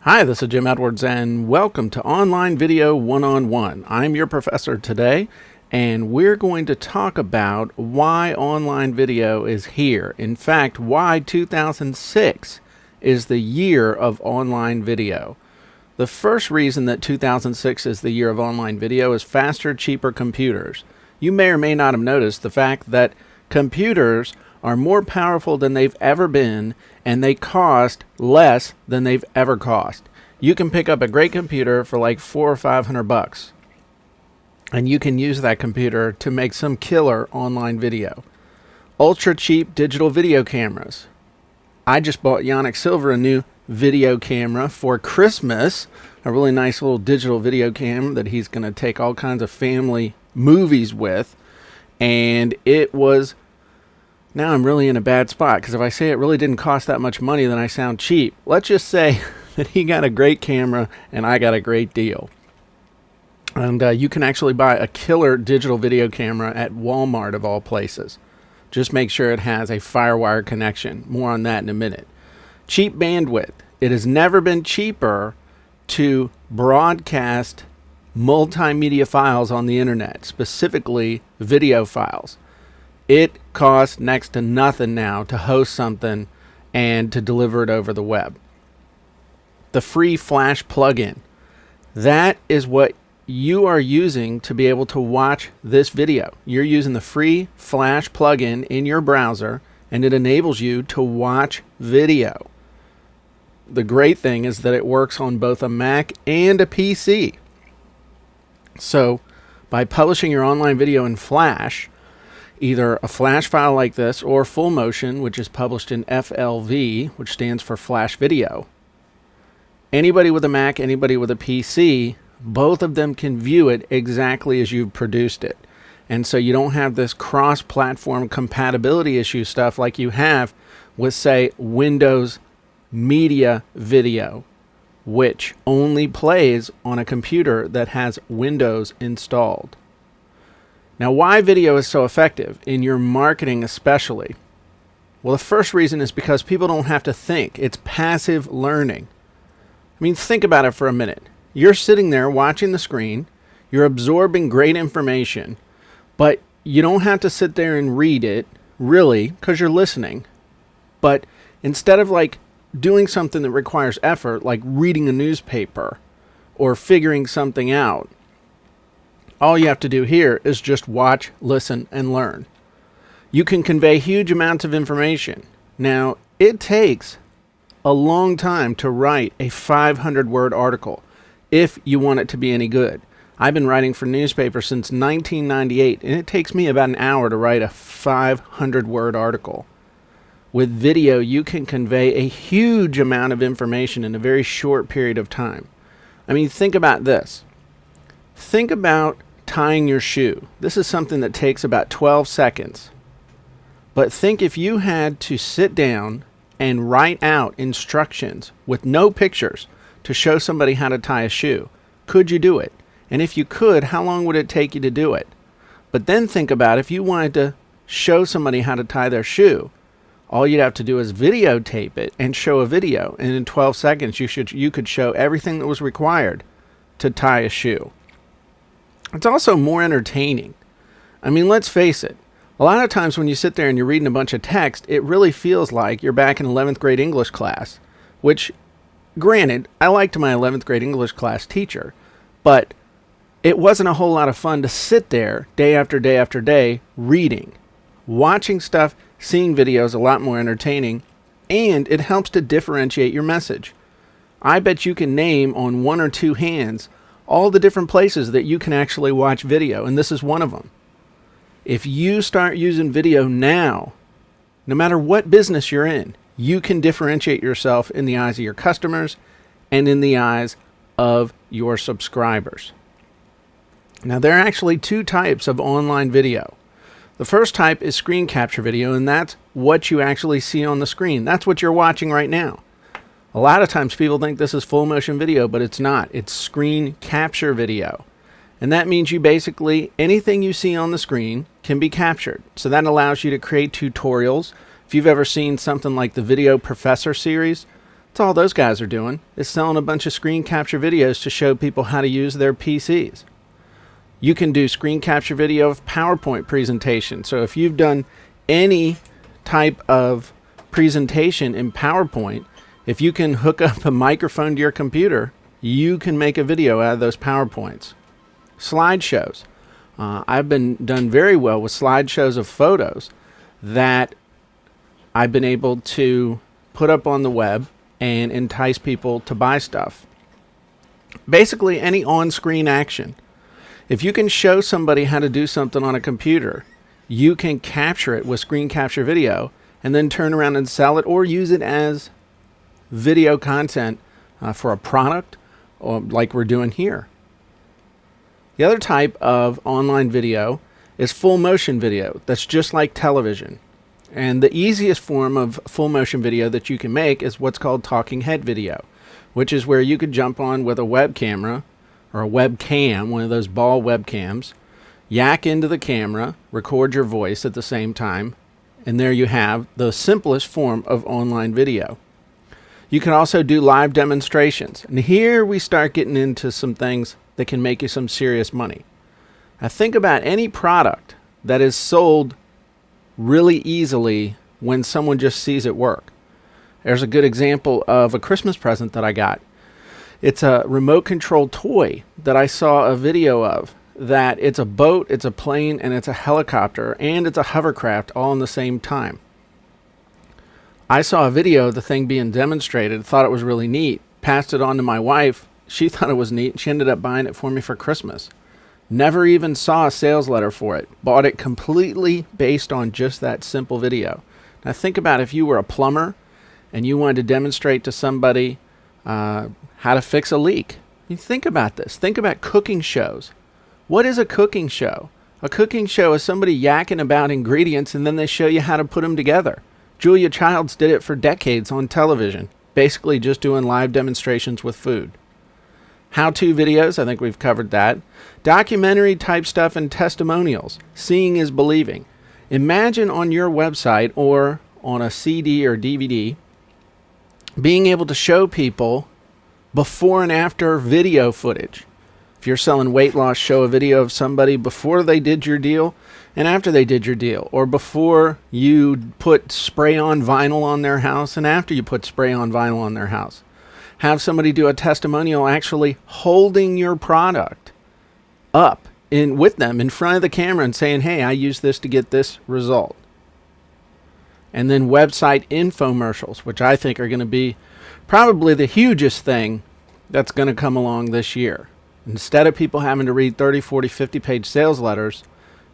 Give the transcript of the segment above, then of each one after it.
Hi, this is Jim Edwards, and welcome to Online Video One-on-One. I'm your professor today, and we're going to talk about why online video is here. In fact, why 2006 is the year of online video. The first reason that 2006 is the year of online video is faster, cheaper computers. You may or may not have noticed the fact that computers are more powerful than they've ever been, and they cost less than they've ever cost. You can pick up a great computer for like $400 or $500, and you can use that computer to make some killer online video. Ultra cheap digital video cameras. I just bought Yannick Silver a new video camera for Christmas, a really nice little digital video cam that he's going to take all kinds of family movies with, and it was... Now I'm really in a bad spot, because if I say it really didn't cost that much money, then I sound cheap. Let's just say that he got a great camera and I got a great deal. And you can actually buy a killer digital video camera at Walmart of all places. Just make sure it has a FireWire connection. More on that in a minute. Cheap bandwidth. It has never been cheaper to broadcast multimedia files on the internet, specifically video files. It costs next to nothing now to host something and to deliver it over the web. The free Flash plugin. That is what you are using to be able to watch this video. You're using the free Flash plugin in your browser, and it enables you to watch video. The great thing is that it works on both a Mac and a PC. So, by publishing your online video in Flash, either a Flash file like this or Full Motion, which is published in FLV, which stands for Flash Video. Anybody with a Mac, anybody with a PC, both of them can view it exactly as you've produced it. And so you don't have this cross-platform compatibility issue stuff like you have with, say, Windows Media Video, which only plays on a computer that has Windows installed. Now, why video is so effective in your marketing especially? Well, the first reason is because people don't have to think. It's passive learning. I mean, think about it for a minute. You're sitting there watching the screen. You're absorbing great information, but you don't have to sit there and read it, really, because you're listening. But instead of like doing something that requires effort, like reading a newspaper or figuring something out, all you have to do here is just watch, listen, and learn. You can convey huge amounts of information. Now, it takes a long time to write a 500-word article if you want it to be any good. I've been writing for newspapers since 1998, and it takes me about an hour to write a 500-word article. With video, you can convey a huge amount of information in a very short period of time. I mean, think about this. Think about tying your shoe. This is something that takes about 12 seconds. But think if you had to sit down and write out instructions with no pictures to show somebody how to tie a shoe. Could you do it? And if you could, how long would it take you to do it? But then think about if you wanted to show somebody how to tie their shoe. All you'd have to do is videotape it and show a video. And in 12 seconds, you could show everything that was required to tie a shoe. It's also more entertaining. I mean, let's face it. A lot of times when you sit there and you're reading a bunch of text, it really feels like you're back in 11th grade English class, which, granted, I liked my 11th grade English class teacher, but it wasn't a whole lot of fun to sit there day after day after day reading. Watching stuff, seeing videos, a lot more entertaining, and it helps to differentiate your message. I bet you can name on one or two hands all the different places that you can actually watch video, and this is one of them. If you start using video now, no matter what business you're in, you can differentiate yourself in the eyes of your customers and in the eyes of your subscribers. Now, there are actually two types of online video. The first type is screen capture video, and that's what you actually see on the screen. That's what you're watching right now. A lot of times people think this is full motion video, but it's not. It's screen capture video. And that means you basically, anything you see on the screen can be captured. So that allows you to create tutorials. If you've ever seen something like the Video Professor series, That's all those guys are doing, is selling a bunch of screen capture videos to show people how to use their PCs. You can do screen capture video of PowerPoint presentation. So if you've done any type of presentation in PowerPoint, if you can hook up a microphone to your computer, you can make a video out of those PowerPoints. Slideshows. I've been done very well with slideshows of photos that I've been able to put up on the web and entice people to buy stuff. Basically, any on-screen action. If you can show somebody how to do something on a computer, you can capture it with screen capture video and then turn around and sell it or use it as video content for a product, or like we're doing here. The other type of online video is full motion video. That's just like television. And the easiest form of full motion video that you can make is what's called talking head video, which is where you could jump on with a web camera or a webcam, one of those ball webcams, yak into the camera, record your voice at the same time, and there you have the simplest form of online video. You can also do live demonstrations. And here we start getting into some things that can make you some serious money. Now think about any product that is sold really easily when someone just sees it work. There's a good example of a Christmas present that I got. It's a remote control toy that I saw a video of, that it's a boat, it's a plane, and it's a helicopter, and it's a hovercraft all in the same time. I saw a video of the thing being demonstrated, thought it was really neat, passed it on to my wife. She thought it was neat, and she ended up buying it for me for Christmas. Never even saw a sales letter for it. Bought it completely based on just that simple video. Now think about if you were a plumber and you wanted to demonstrate to somebody how to fix a leak. You think about this. Think about cooking shows. What is a cooking show? A cooking show is somebody yakking about ingredients and then they show you how to put them together. Julia Childs did it for decades on television, basically just doing live demonstrations with food. How-to videos, I think we've covered that. Documentary type stuff and testimonials. Seeing is believing. Imagine on your website or on a CD or DVD being able to show people before and after video footage. If you're selling weight loss, show a video of somebody before they did your deal and after they did your deal, or before you put spray-on vinyl on their house and after you put spray-on vinyl on their house. Have somebody do a testimonial actually holding your product up with them in front of the camera and saying, hey, I used this to get this result. And then website infomercials, which I think are going to be probably the hugest thing that's going to come along this year. Instead of people having to read 30, 40, 50-page sales letters,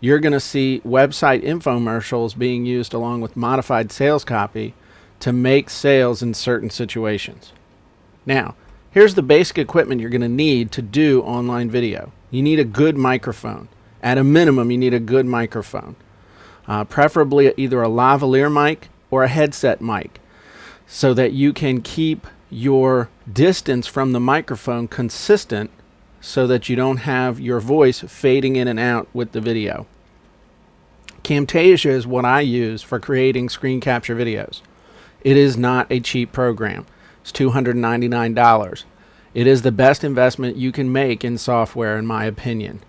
you're going to see website infomercials being used along with modified sales copy to make sales in certain situations. Now, here's the basic equipment you're going to need to do online video. You need a good microphone. At a minimum, you need a good microphone. Preferably either a lavalier mic or a headset mic, so that you can keep your distance from the microphone consistent so that you don't have your voice fading in and out with the video. Camtasia is what I use for creating screen capture videos. It is not a cheap program. It's $299. It is the best investment you can make in software, in my opinion.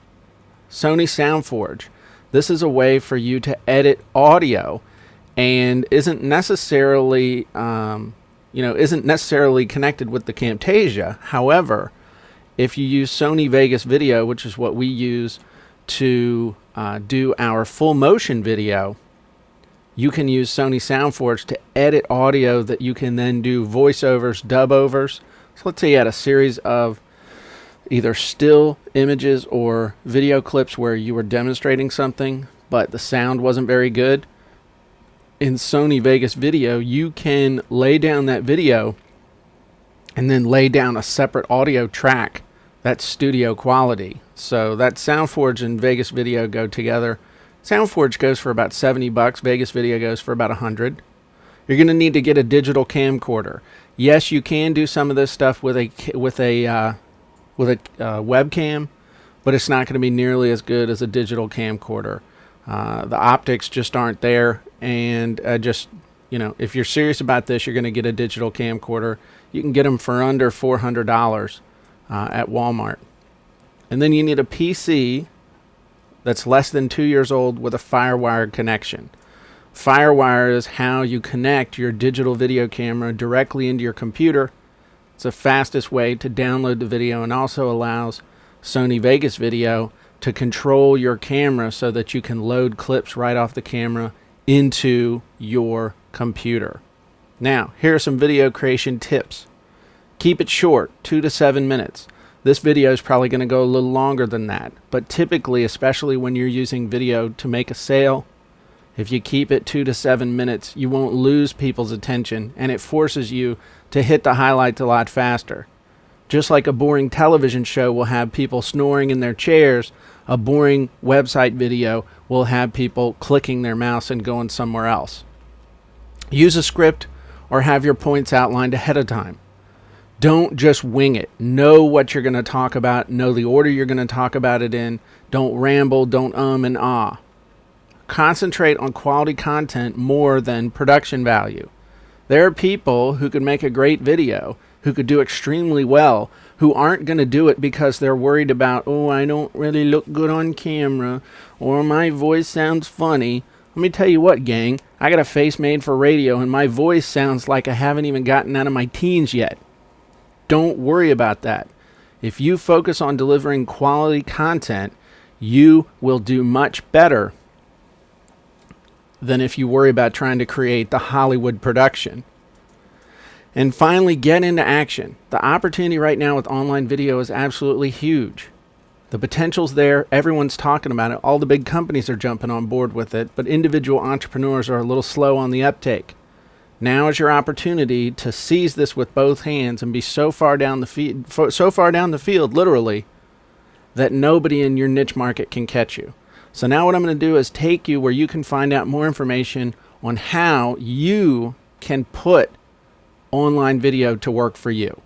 Sony SoundForge. This is a way for you to edit audio and isn't necessarily connected with the Camtasia. However, if you use Sony Vegas Video, which is what we use to do our full motion video, you can use Sony SoundForge to edit audio that you can then do voiceovers, dub-overs. So let's say you had a series of either still images or video clips where you were demonstrating something, but the sound wasn't very good. In Sony Vegas Video, you can lay down that video and then lay down a separate audio track that's studio quality. So that SoundForge and Vegas Video go together. SoundForge goes for about $70. Vegas Video goes for about $100. You're going to need to get a digital camcorder. Yes, you can do some of this stuff with a webcam, but it's not going to be nearly as good as a digital camcorder. The optics just aren't there, and if you're serious about this, you're going to get a digital camcorder. You can get them for under $400 at Walmart. And then you need a PC that's less than 2 years old with a FireWire connection. FireWire is how you connect your digital video camera directly into your computer. It's the fastest way to download the video, and also allows Sony Vegas Video to control your camera so that you can load clips right off the camera into your computer. Now, here are some video creation tips. Keep it short, 2 to 7 minutes. This video is probably going to go a little longer than that, but typically, especially when you're using video to make a sale, if you keep it 2 to 7 minutes, you won't lose people's attention, and it forces you to hit the highlights a lot faster. Just like a boring television show will have people snoring in their chairs, a boring website video will have people clicking their mouse and going somewhere else. Use a script or have your points outlined ahead of time. Don't just wing it. Know what you're going to talk about. Know the order you're going to talk about it in. Don't ramble. Don't and ah. Concentrate on quality content more than production value. There are people who could make a great video, who could do extremely well, who aren't going to do it because they're worried about, oh, I don't really look good on camera, or my voice sounds funny. Let me tell you what, gang, I got a face made for radio, and my voice sounds like I haven't even gotten out of my teens yet. Don't worry about that. If you focus on delivering quality content, you will do much better than if you worry about trying to create the Hollywood production. And finally, get into action. The opportunity right now with online video is absolutely huge. The potential's there. Everyone's talking about it. All the big companies are jumping on board with it, but individual entrepreneurs are a little slow on the uptake. Now is your opportunity to seize this with both hands and be so far down the field, literally, that nobody in your niche market can catch you. So now what I'm going to do is take you where you can find out more information on how you can put online video to work for you.